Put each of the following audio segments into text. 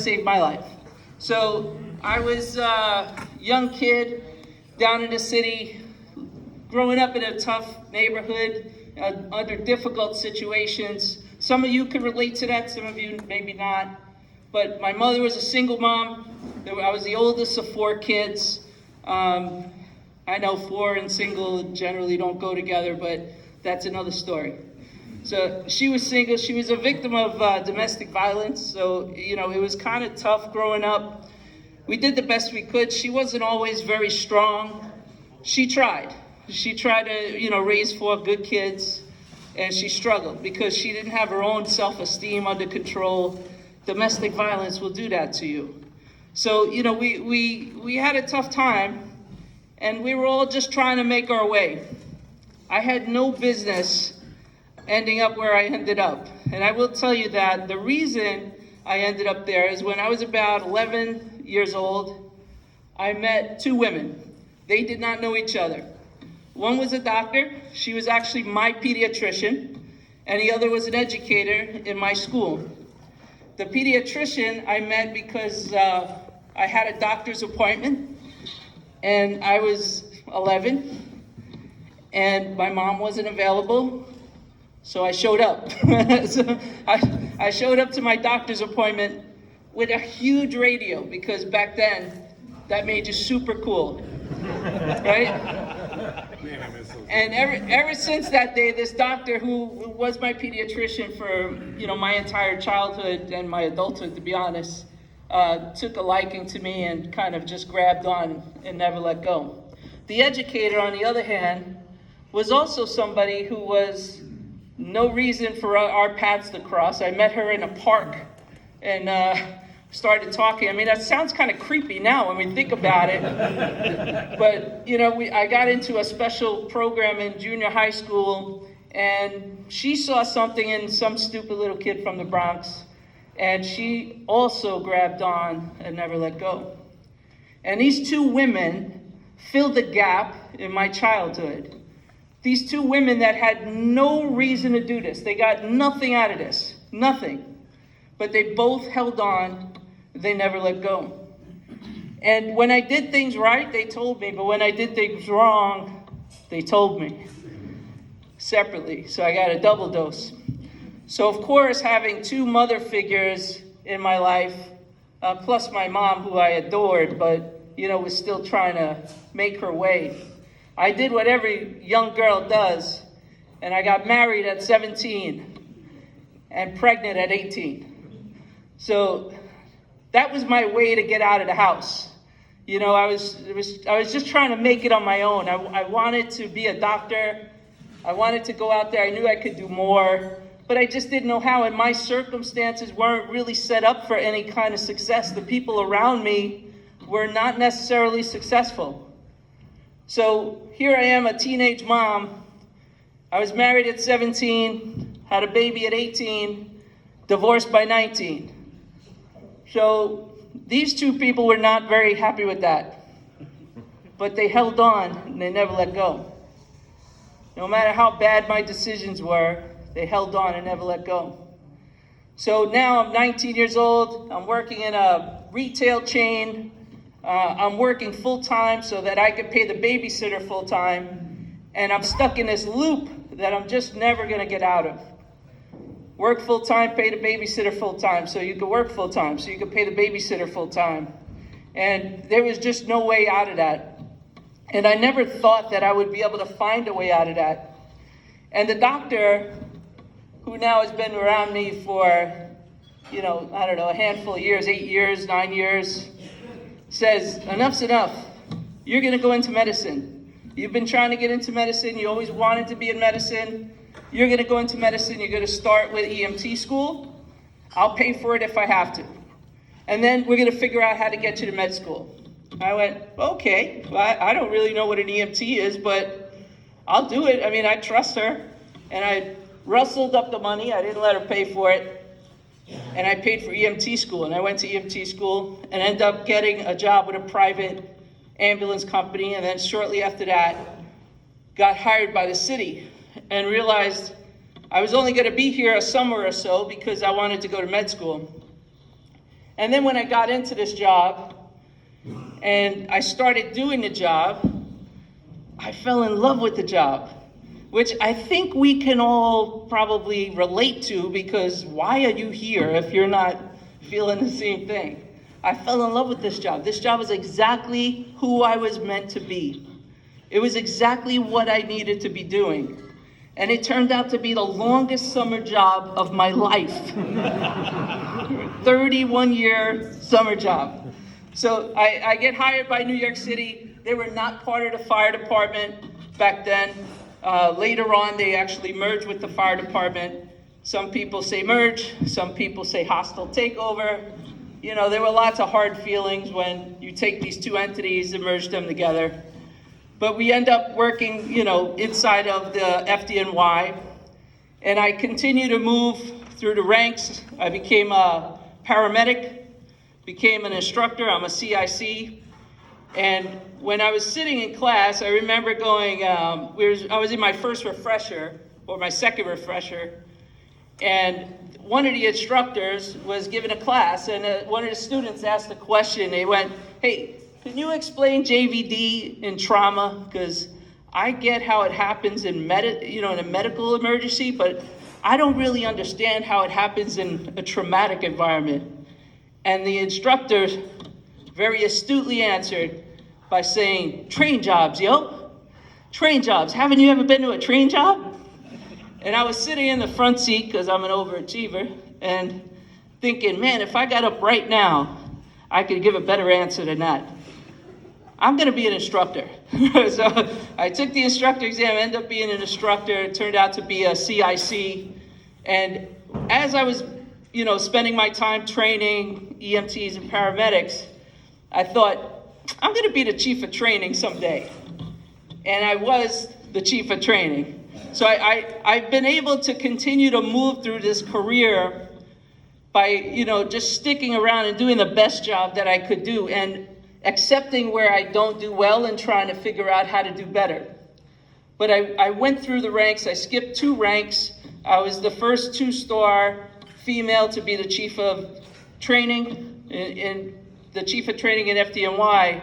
saved my life. So I was a young kid down in the city, growing up in a tough neighborhood, under difficult situations. Some of you can relate to that, some of you maybe not. But my mother was a single mom. I was the oldest of 4 kids. I know 4 and single generally don't go together, but that's another story. So she was single. She was a victim of domestic violence. So, it was kind of tough growing up. We did the best we could. She wasn't always very strong. She tried. She tried to, raise 4 good kids, and she struggled because she didn't have her own self-esteem under control. Domestic violence will do that to you. So, we had a tough time, and we were all just trying to make our way. I had no business ending up where I ended up. And I will tell you that the reason I ended up there is when I was about 11 years old, I met 2 women. They did not know each other. One was a doctor. She was actually my pediatrician, and the other was an educator in my school. The pediatrician I met because I had a doctor's appointment, and I was 11, and my mom wasn't available, so I showed up. So I showed up to my doctor's appointment with a huge radio, because back then, that made you super cool, right? And ever since that day, this doctor, who was my pediatrician for my entire childhood and my adulthood, to be honest, took a liking to me and kind of just grabbed on and never let go. The educator, on the other hand, was also somebody who was no reason for our paths to cross. I met her in a park and started talking. I mean, that sounds kind of creepy now when we think about it. But, I got into a special program in junior high school, and she saw something in some stupid little kid from the Bronx, and she also grabbed on and never let go. And these 2 women filled the gap in my childhood. These 2 women that had no reason to do this. They got nothing out of this, nothing. But they both held on. They never let go. And when I did things right, they told me. But when I did things wrong, they told me separately. So I got a double dose. So of course, having 2 mother figures in my life, plus my mom, who I adored, but was still trying to make her way. I did what every young girl does, and I got married at 17 and pregnant at 18. So that was my way to get out of the house. I was just trying to make it on my own. I wanted to be a doctor. I wanted to go out there. I knew I could do more, but I just didn't know how, and my circumstances weren't really set up for any kind of success. The people around me were not necessarily successful. So here I am, a teenage mom. I was married at 17, had a baby at 18, divorced by 19. So these 2 people were not very happy with that, but they held on and they never let go. No matter how bad my decisions were, they held on and never let go. So now I'm 19 years old, I'm working in a retail chain, I'm working full-time so that I could pay the babysitter full-time, and I'm stuck in this loop that I'm just never gonna get out of. Work full-time, pay the babysitter full-time, so you could work full-time, so you could pay the babysitter full-time. And there was just no way out of that. And I never thought that I would be able to find a way out of that. And the doctor, who now has been around me for, a handful of years, 8 years, 9 years, says, enough's enough. You're gonna go into medicine. You've been trying to get into medicine, you always wanted to be in medicine. You're gonna go into medicine, you're gonna start with EMT school. I'll pay for it if I have to. And then we're gonna figure out how to get you to med school. I went, okay, well, I don't really know what an EMT is, but I'll do it. I mean, I trust her. And I rustled up the money, I didn't let her pay for it. And I paid for EMT school, and I went to EMT school and ended up getting a job with a private ambulance company. And then shortly after that, got hired by the city and realized I was only gonna be here a summer or so because I wanted to go to med school. And then when I got into this job and I started doing the job, I fell in love with the job, which I think we can all probably relate to, because why are you here if you're not feeling the same thing? I fell in love with this job. This job is exactly who I was meant to be. It was exactly what I needed to be doing. And it turned out to be the longest summer job of my life. 31-year summer job. So I get hired by New York City. They were not part of the fire department back then. Later on, they actually merged with the fire department. Some people say merge, some people say hostile takeover. You know, there were lots of hard feelings when you take these two entities and merge them together. But we end up working, you know, inside of the FDNY. And I continue to move through the ranks. I became a paramedic, became an instructor. I'm a CIC. And when I was sitting in class, I remember going, I was in my first refresher, or my second refresher, and one of the instructors was giving a class, and one of the students asked a question. They went, "Hey, can you explain JVD in trauma? Because I get how it happens in in a medical emergency, but I don't really understand how it happens in a traumatic environment." And the instructor very astutely answered by saying, "Train jobs, yo. Train jobs. Haven't you ever been to a train job?" And I was sitting in the front seat because I'm an overachiever and thinking, man, if I got up right now, I could give a better answer than that. I'm going to be an instructor. So I took the instructor exam, ended up being an instructor. It turned out to be a CIC. And as I was, spending my time training EMTs and paramedics, I thought, I'm going to be the chief of training someday. And I was the chief of training. So I've been able to continue to move through this career by, just sticking around and doing the best job that I could do and accepting where I don't do well and trying to figure out how to do better. But I went through the ranks. I skipped 2 ranks. I was the first 2-star female to be the chief of training. In the chief of training in FDNY,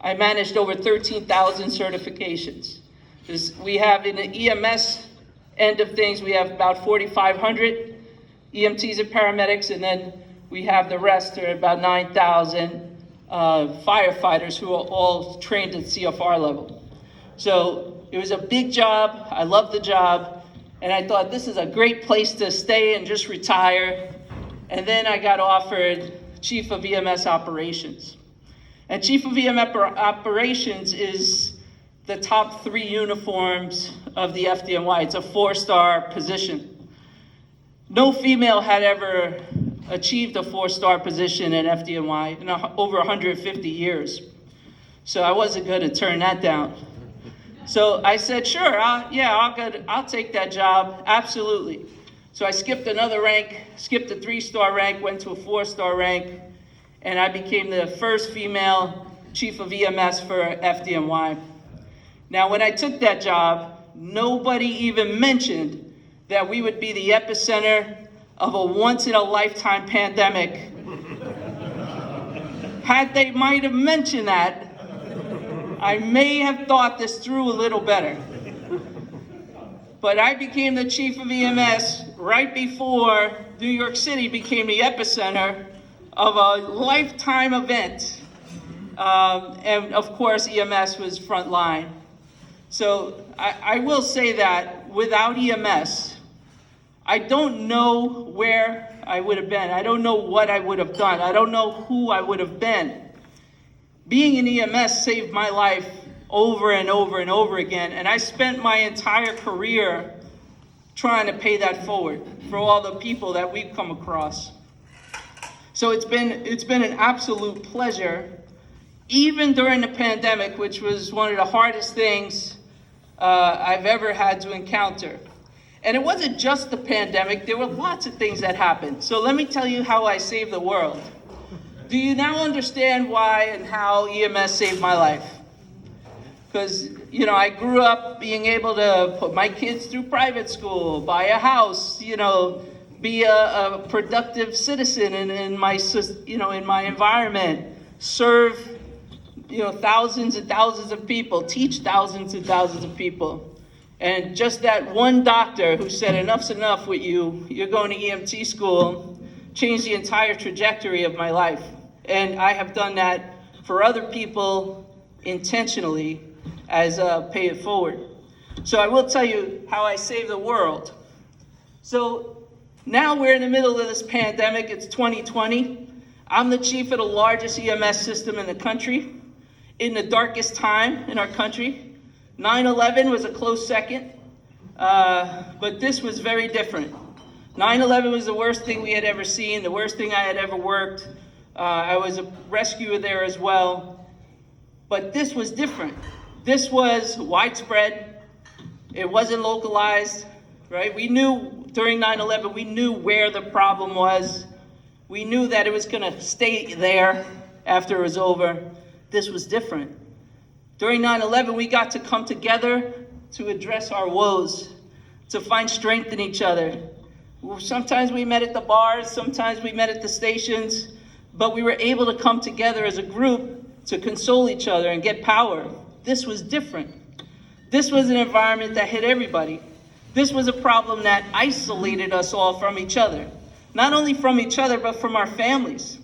I managed over 13,000 certifications. We have in the EMS end of things, we have about 4,500 EMTs and paramedics, and then we have the rest, are about 9,000 firefighters who are all trained at CFR level. So it was a big job. I loved the job, and I thought this is a great place to stay and just retire. And then I got offered Chief of EMS Operations. And Chief of EMS Operations is the top 3 uniforms of the FDNY. It's a 4-star position. No female had ever achieved a 4-star position in FDNY in over 150 years. So I wasn't going to turn that down. So I said, sure, I'll take that job, absolutely. So I skipped another rank, skipped a 3-star rank, went to a 4-star rank, and I became the first female chief of EMS for FDNY. Now, when I took that job, nobody even mentioned that we would be the epicenter of a once-in-a-lifetime pandemic. Had they might have mentioned that, I may have thought this through a little better. But I became the chief of EMS right before New York City became the epicenter of a lifetime event. And of course, EMS was front line. So I will say that without EMS, I don't know where I would have been. I don't know what I would have done. I don't know who I would have been. Being in EMS saved my life over and over and over again, and I spent my entire career trying to pay that forward for all the people that we've come across. So it's been an absolute pleasure, even during the pandemic, which was one of the hardest things I've ever had to encounter. And it wasn't just the pandemic, there were lots of things that happened. So let me tell you how I saved the world. Do you now understand why and how EMS saved my life? Because, I grew up being able to put my kids through private school, buy a house, be a productive citizen in my, in my environment, serve, thousands and thousands of people, teach thousands and thousands of people. And just that one doctor who said, enough's enough with you, you're going to EMT school, changed the entire trajectory of my life. And I have done that for other people intentionally as pay it forward. So I will tell you how I save the world. So now we're in the middle of this pandemic, it's 2020. I'm the chief of the largest EMS system in the country, in the darkest time in our country. 9/11 was a close second, but this was very different. 9/11 was the worst thing we had ever seen, the worst thing I had ever worked. I was a rescuer there as well. But this was different. This was widespread. It wasn't localized, right? We knew during 9/11, we knew where the problem was. We knew that it was gonna stay there after it was over. This was different. During 9/11, we got to come together to address our woes, to find strength in each other. Sometimes we met at the bars, sometimes we met at the stations, but we were able to come together as a group to console each other and get power. This was different. This was an environment that hit everybody. This was a problem that isolated us all from each other. Not only from each other, but from our families.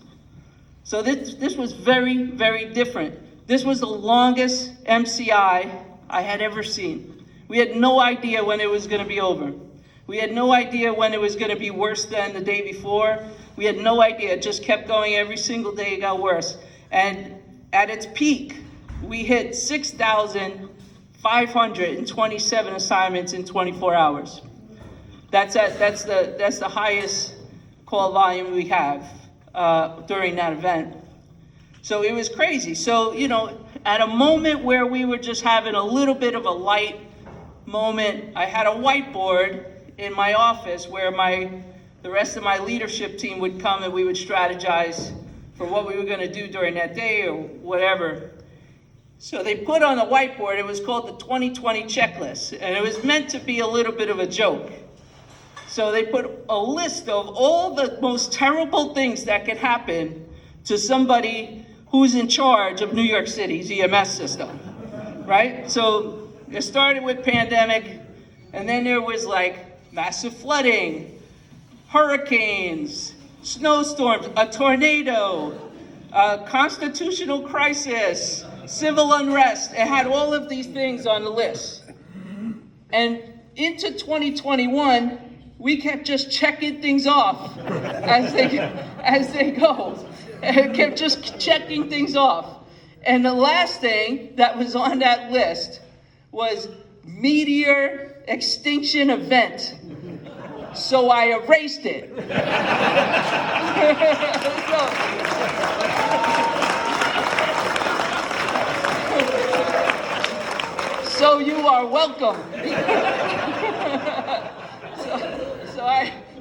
So this was very, very different. This was the longest MCI I had ever seen. We had no idea when it was gonna be over. We had no idea when it was gonna be worse than the day before. We had no idea, it just kept going every single day, it got worse. And at its peak, we hit 6,527 assignments in 24 hours. That's the highest call volume we have during that event. So it was crazy. So, at a moment where we were just having a little bit of a light moment, I had a whiteboard in my office where the rest of my leadership team would come and we would strategize for what we were gonna do during that day or whatever. So they put on the whiteboard, it was called the 2020 checklist, and it was meant to be a little bit of a joke. So they put a list of all the most terrible things that could happen to somebody who's in charge of New York City's EMS system, right? So it started with pandemic, and then there was like massive flooding, hurricanes, snowstorms, a tornado, a constitutional crisis, civil unrest. It had all of these things on the list. And into 2021, we kept just checking things off as they go. It kept just checking things off. And the last thing that was on that list was meteor extinction event. So I erased it. So you are welcome. So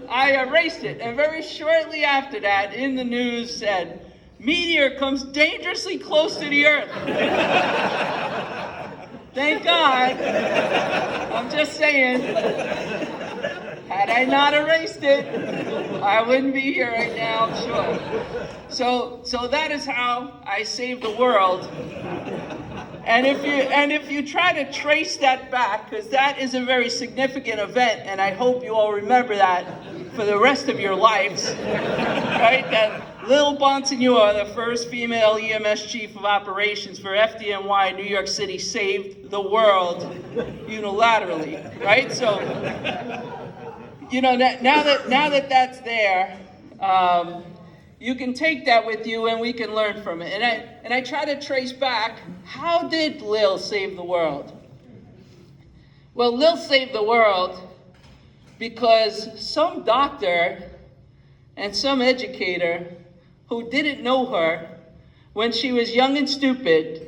I erased it, and very shortly after that, in the news said, meteor comes dangerously close to the Earth. Thank God. I'm just saying, had I not erased it, I wouldn't be here right now, I'm sure. So that is how I saved the world. And if you try to trace that back, because that is a very significant event, and I hope you all remember that for the rest of your lives, right? That Lillian Bonsignore, the first female EMS Chief of Operations for FDNY New York City, saved the world unilaterally, right? So, now that that's there, you can take that with you and we can learn from it. And I try to trace back, how did Lil save the world? Well, Lil saved the world because some doctor and some educator who didn't know her when she was young and stupid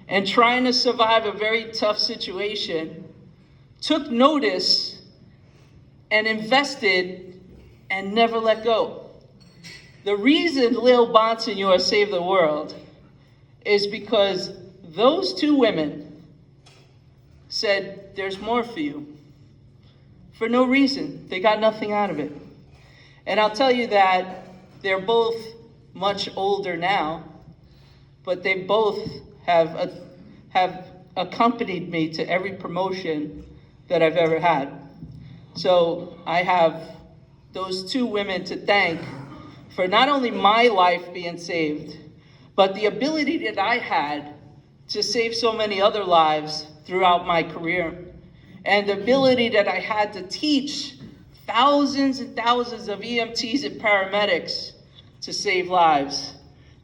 and trying to survive a very tough situation, took notice and invested and never let go. The reason Lil Bonsignore saved the world is because those two women said, there's more for you. For no reason. They got nothing out of it. And I'll tell you that they're both much older now, but they both have accompanied me to every promotion that I've ever had. So I have those two women to thank for not only my life being saved, but the ability that I had to save so many other lives throughout my career, and the ability that I had to teach thousands and thousands of EMTs and paramedics to save lives.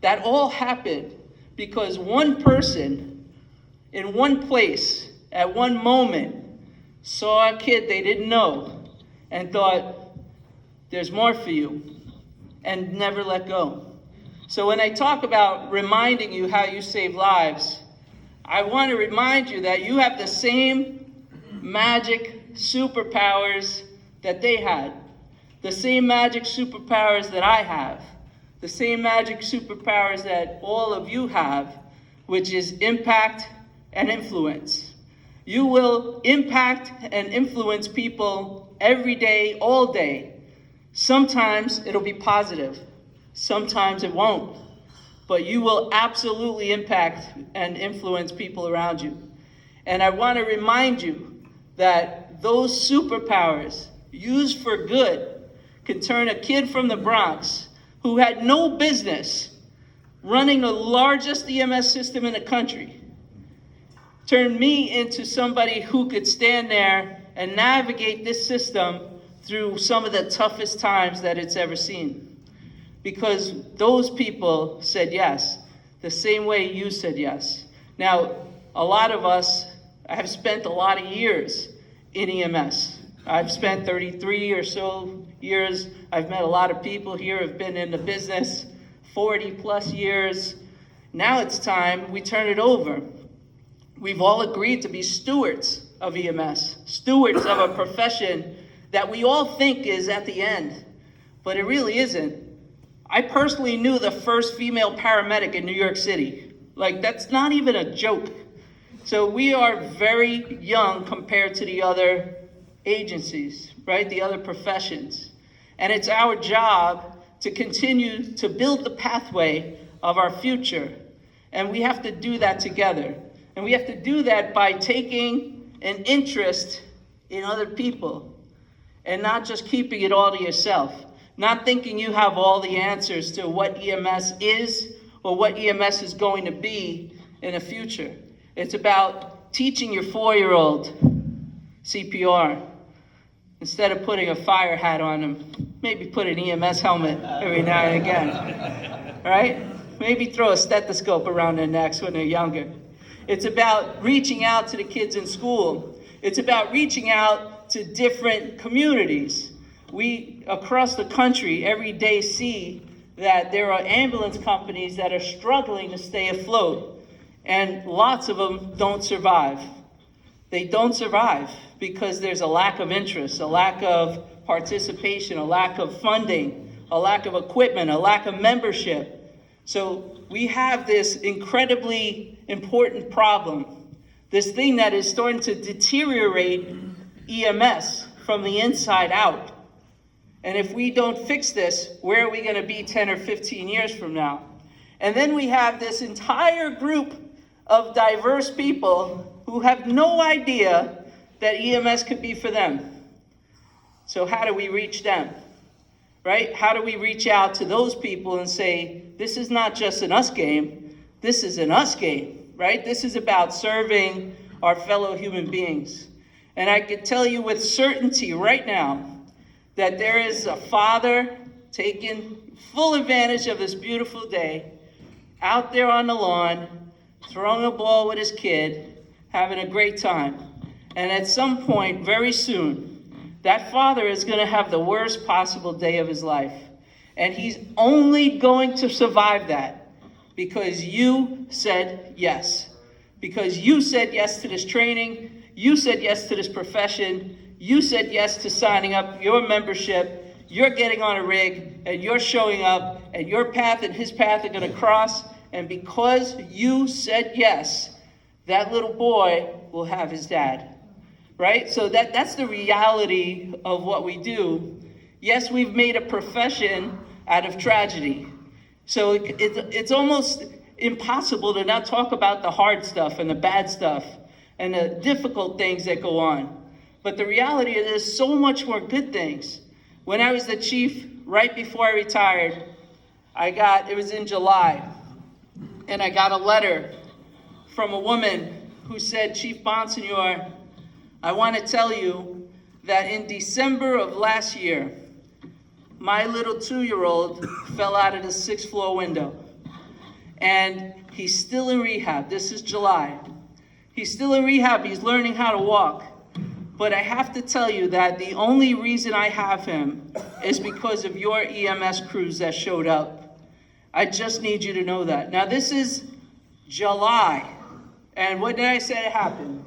That all happened because one person in one place at one moment saw a kid they didn't know and thought, there's more for you, and never let go. So when I talk about reminding you how you save lives, I want to remind you that you have the same magic superpowers that they had, the same magic superpowers that I have, the same magic superpowers that all of you have, which is impact and influence. You will impact and influence people every day, all day. Sometimes it'll be positive, sometimes it won't, but you will absolutely impact and influence people around you. And I want to remind you that those superpowers used for good can turn a kid from the Bronx who had no business running the largest EMS system in the country, turn me into somebody who could stand there and navigate this system through some of the toughest times that it's ever seen. Because those people said yes, the same way you said yes. Now, a lot of us have spent a lot of years in EMS. I've spent 33 or so years. I've met a lot of people here who've been in the business 40 plus years. Now it's time we turn it over. We've all agreed to be stewards of EMS, stewards of a profession that we all think is at the end, but it really isn't. I personally knew the first female paramedic in New York City. Like, that's not even a joke. So we are very young compared to the other agencies, right? The other professions. And it's our job to continue to build the pathway of our future. And we have to do that together. And we have to do that by taking an interest in other people and not just keeping it all to yourself. Not thinking you have all the answers to what EMS is or what EMS is going to be in the future. It's about teaching your 4-year-old CPR. Instead of putting a fire hat on them, maybe put an EMS helmet every now and again, right? Maybe throw a stethoscope around their necks when they're younger. It's about reaching out to the kids in school. It's about reaching out to different communities. We, across the country, every day see that there are ambulance companies that are struggling to stay afloat, and lots of them don't survive. They don't survive because there's a lack of interest, a lack of participation, a lack of funding, a lack of equipment, a lack of membership. So we have this incredibly important problem, this thing that is starting to deteriorate EMS from the inside out. And if we don't fix this, where are we going to be 10 or 15 years from now? And then we have this entire group of diverse people who have no idea that EMS could be for them. So how do we reach them, right? How do we reach out to those people and say, this is not just an us game, this is an us game, right? This is about serving our fellow human beings. And I can tell you with certainty right now that there is a father taking full advantage of this beautiful day, out there on the lawn, throwing a ball with his kid, having a great time. And at some point, very soon, that father is going to have the worst possible day of his life. And he's only going to survive that because you said yes. Because you said yes to this training, you said yes to this profession, you said yes to signing up your membership, you're getting on a rig, and you're showing up, and your path and his path are going to cross. And because you said yes, that little boy will have his dad, right? So that's the reality of what we do. Yes, we've made a profession out of tragedy. So it's almost impossible to not talk about the hard stuff and the bad stuff and the difficult things that go on. But the reality is there's so much more good things. When I was the chief, right before I retired, it was in July, and I got a letter from a woman who said, Chief Bonsignore, I want to tell you that in December of last year, my little 2-year-old fell out of the 6th floor window. And he's still in rehab. This is July. He's still in rehab. He's learning how to walk. But I have to tell you that the only reason I have him is because of your EMS crews that showed up. I just need you to know that. Now, this is July. And what did I say happened?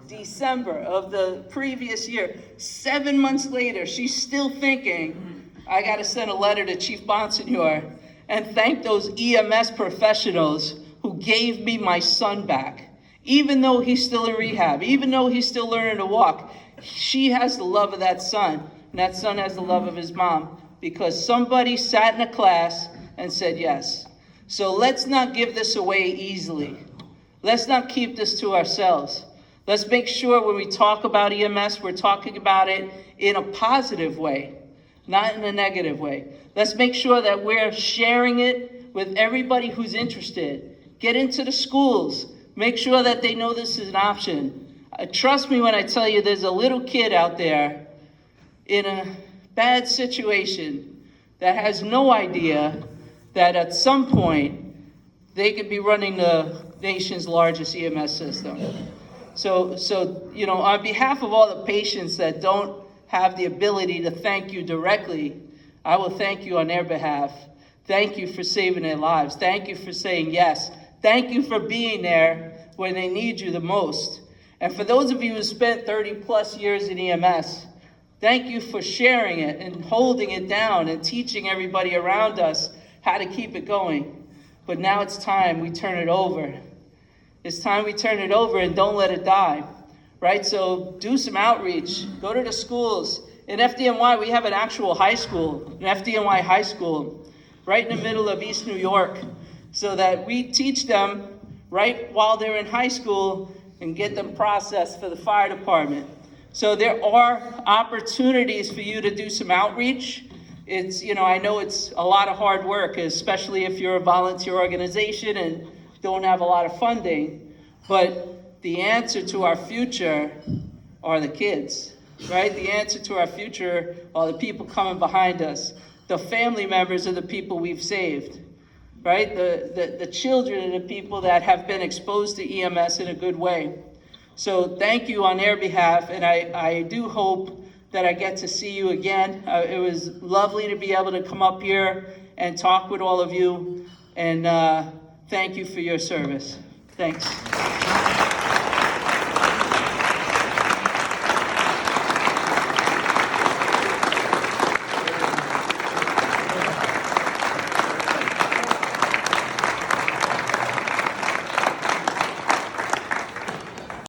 December of the previous year. 7 months later, she's still thinking, I got to send a letter to Chief Bonsignore and thank those EMS professionals who gave me my son back. Even though he's still in rehab, even though he's still learning to walk, she has the love of that son, and that son has the love of his mom, because somebody sat in a class and said yes. So let's not give this away easily. Let's not keep this to ourselves. Let's make sure when we talk about EMS, we're talking about it in a positive way, not in a negative way. Let's make sure that we're sharing it with everybody who's interested. Get into the schools. Make sure that they know this is an option. Trust me when I tell you there's a little kid out there in a bad situation that has no idea that at some point they could be running the nation's largest EMS system. So on behalf of all the patients that don't have the ability to thank you directly, I will thank you on their behalf. Thank you for saving their lives. Thank you for saying yes. Thank you for being there when they need you the most. And for those of you who spent 30 plus years in EMS, thank you for sharing it and holding it down and teaching everybody around us how to keep it going. But now it's time we turn it over. It's time we turn it over and don't let it die, right? So do some outreach, go to the schools. In FDNY, we have an actual high school, an FDNY high school, right in the middle of East New York, so that we teach them right while they're in high school and get them processed for the fire department. So there are opportunities for you to do some outreach. I know it's a lot of hard work, especially if you're a volunteer organization and don't have a lot of funding, but the answer to our future are the kids, right? The answer to our future are the people coming behind us, the family members of the people we've saved, right? The children of the people that have been exposed to EMS in a good way. So thank you on their behalf, and I do hope that I get to see you again. It was lovely to be able to come up here and talk with all of you, and thank you for your service. Thanks.